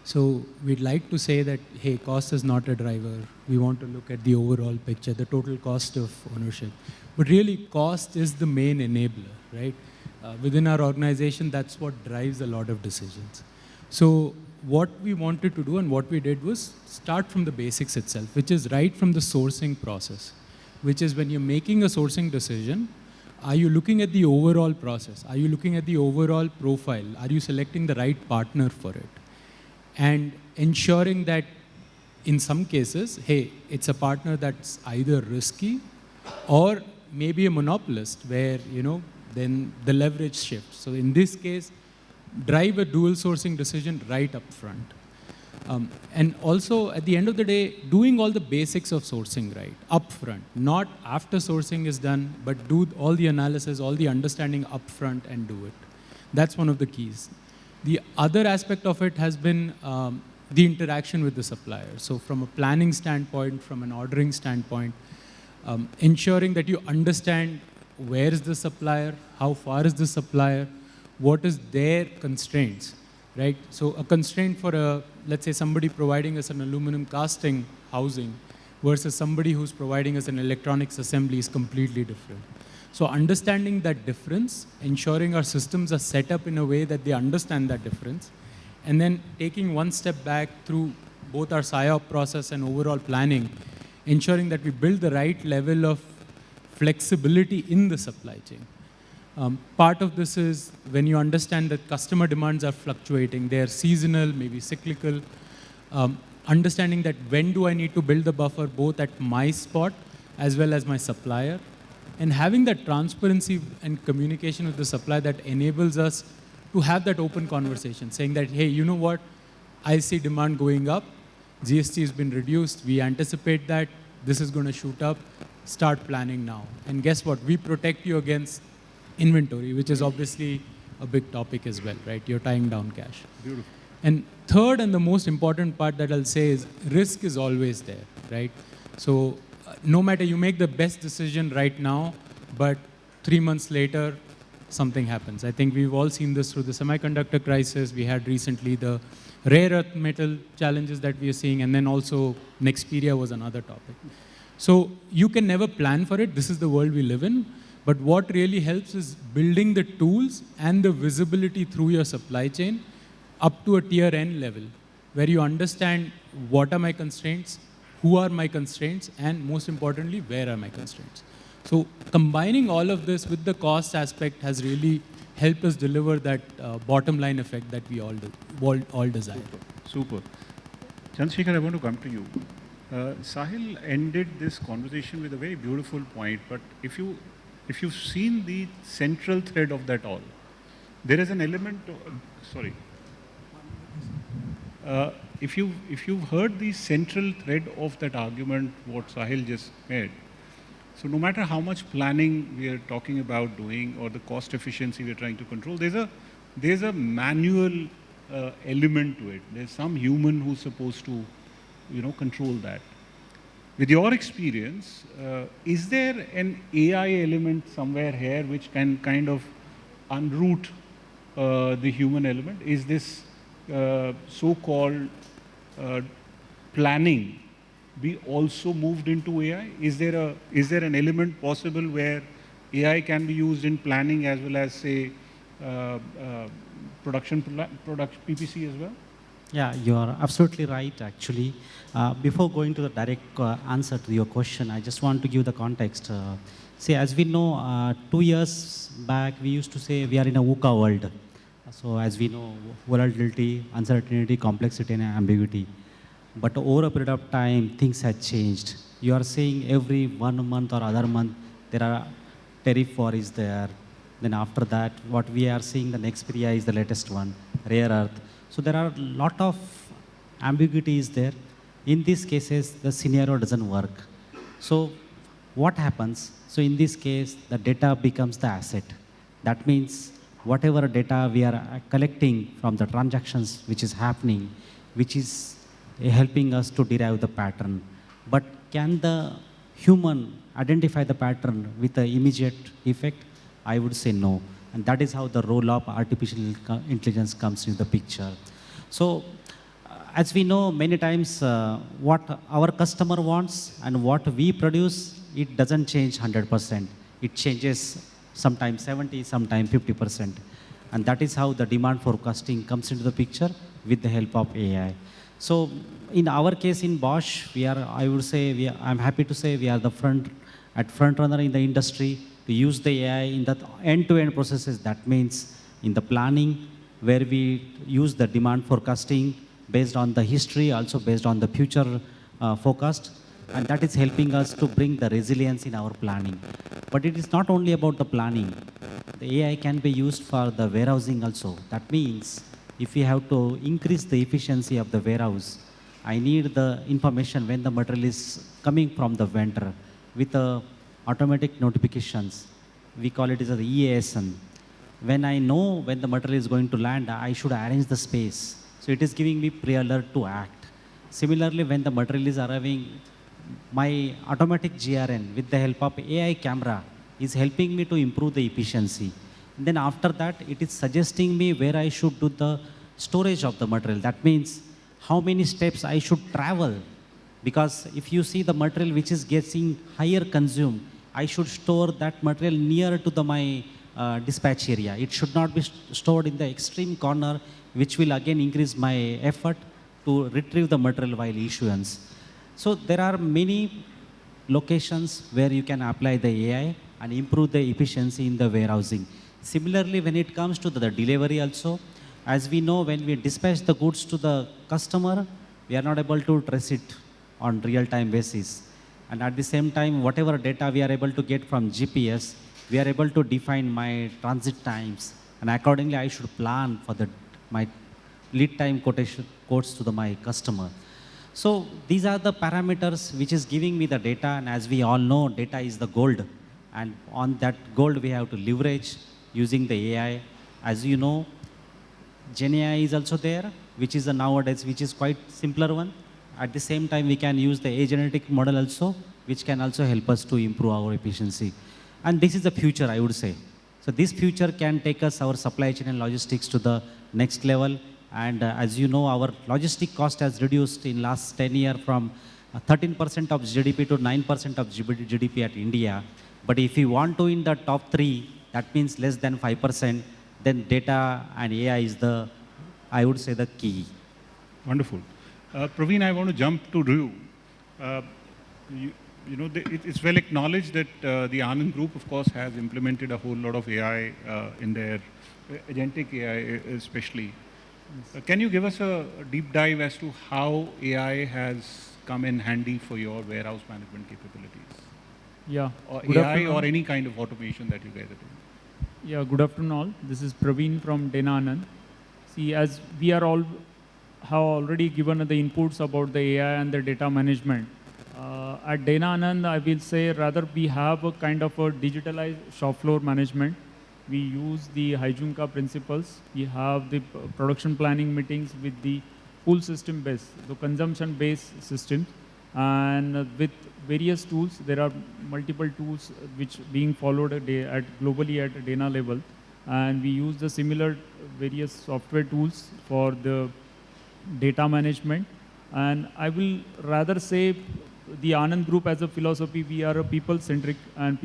So we'd like to say that, hey, cost is not a driver. We want to look at the overall picture, the total cost of ownership. But really, cost is the main enabler, right? Within our organization, that's what drives a lot of decisions. So what we wanted to do and what we did was start from the basics itself, which is right from the sourcing process, which is when you're making a sourcing decision, are you looking at the overall process? Are you looking at the overall profile? Are you selecting the right partner for it? And ensuring that in some cases, hey, it's a partner that's either risky or maybe a monopolist where, then the leverage shifts. So in this case, drive a dual sourcing decision right up front. And also, at the end of the day, doing all the basics of sourcing right up front, not after sourcing is done, but do all the analysis, all the understanding up front and do it. That's one of the keys. The other aspect of it has been the interaction with the supplier. So from a planning standpoint, from an ordering standpoint, ensuring that you understand where is the supplier, how far is the supplier, what is their constraints, right? So a constraint for let's say somebody providing us an aluminum casting housing versus somebody who's providing us an electronics assembly is completely different. So understanding that difference, ensuring our systems are set up in a way that they understand that difference, and then taking one step back through both our SIOP process and overall planning, ensuring that we build the right level of flexibility in the supply chain. Part of this is when you understand that customer demands are fluctuating, they're seasonal, maybe cyclical, understanding that when do I need to build the buffer both at my spot as well as my supplier, and having that transparency and communication with the supplier that enables us to have that open conversation, saying that, hey, you know what, I see demand going up, GST has been reduced, we anticipate that, this is going to shoot up, start planning now. And guess what, we protect you against inventory, which is obviously a big topic as well, right? You're tying down cash. Beautiful. And third and the most important part that I'll say is risk is always there, right? So no matter you make the best decision right now, but 3 months later, something happens. I think we've all seen this through the semiconductor crisis. We had recently the rare earth metal challenges that we are seeing, and then also Nexperia was another topic. So you can never plan for it. This is the world we live in. But what really helps is building the tools and the visibility through your supply chain up to a tier N level, where you understand what are my constraints, who are my constraints, and most importantly, where are my constraints. So combining all of this with the cost aspect has really helped us deliver that bottom line effect that we all desire. Super. Chandrasekhar, I want to come to you. Sahil ended this conversation with a very beautiful point, but if you've seen the central thread of that all, there is an element, if you've heard the central thread of that argument, what Sahil just made, so no matter how much planning we are talking about doing or the cost efficiency we're trying to control, there's a manual element to it. There's some human who's supposed to, control that. With your experience, is there an AI element somewhere here which can kind of unroot the human element? Is this so-called planning be also moved into AI? Is there an element possible where AI can be used in planning as well as, say, production PPC as well? Yeah, you are absolutely right, actually. Before going to the direct answer to your question, I just want to give the context. See, as we know, 2 years back, we used to say we are in a VUCA world. So as we know, volatility, uncertainty, complexity, and ambiguity. But over a period of time, things have changed. You are seeing every 1 month or other month, there are tariff war is there. Then after that, what we are seeing, the Nexperia is the latest one, rare earth. So there are a lot of ambiguities there. In these cases, the scenario doesn't work. So what happens? So in this case, the data becomes the asset. That means whatever data we are collecting from the transactions which is happening, which is helping us to derive the pattern. But can the human identify the pattern with the immediate effect? I would say no. And that is how the role of artificial intelligence comes into the picture. So as we know many times, what our customer wants and what we produce, it doesn't change 100%. It changes sometimes 70, sometimes 50%. And that is how the demand forecasting comes into the picture with the help of AI. So in our case in Bosch, we are, I would say, I'm happy to say we are the front runner in the industry to use the AI in the end-to-end processes. That means in the planning, where we use the demand forecasting based on the history, also based on the future forecast. And that is helping us to bring the resilience in our planning. But it is not only about the planning. The AI can be used for the warehousing also. That means if we have to increase the efficiency of the warehouse, I need the information when the material is coming from the vendor with automatic notifications. We call it as the EASN. When I know when the material is going to land, I should arrange the space. So it is giving me pre-alert to act. Similarly, when the material is arriving, my automatic GRN with the help of AI camera is helping me to improve the efficiency. And then after that, it is suggesting me where I should do the storage of the material. That means how many steps I should travel. Because if you see the material which is getting higher consumed, I should store that material near to my dispatch area. It should not be stored in the extreme corner, which will again increase my effort to retrieve the material while issuance. So there are many locations where you can apply the AI and improve the efficiency in the warehousing. Similarly, when it comes to the delivery also, as we know, when we dispatch the goods to the customer, we are not able to trace it on real-time basis. And at the same time, whatever data we are able to get from GPS, we are able to define my transit times. And accordingly, I should plan for my lead time quotes to my customer. So these are the parameters which is giving me the data. And as we all know, data is the gold. And on that gold, we have to leverage using the AI. As you know, Gen AI is also there, which is nowadays, which is quite simpler one. At the same time, we can use the agentic model also, which can also help us to improve our efficiency. And this is the future, I would say. So this future can take us, our supply chain and logistics, to the next level. And as you know, our logistic cost has reduced in last 10 years from 13% of GDP to 9% of GDP at India. But if you want to in the top 3, that means less than 5%, then data and AI is the, I would say, the key. Wonderful. Praveen, I want to jump to you. It's well acknowledged that the Anand Group, of course, has implemented a whole lot of AI in their agentic AI especially. Can you give us a deep dive as to how AI has come in handy for your warehouse management capabilities? Yeah. Or Good AI afternoon. or any kind of automation that you guys are doing? Yeah, good afternoon all. This is Praveen from Dana Anand. See, as we are all have already given the inputs about the AI and the data management, at Dana Anand, I will say rather we have a kind of a digitalized shop floor management. We use the Hyjunka principles. We have the production planning meetings with the pull system based, the consumption based systems. And with various tools, there are multiple tools which being followed globally at Dana level. And we use the similar various software tools for the data management. And I will rather say the Anand Group as a philosophy, we are a people-centric and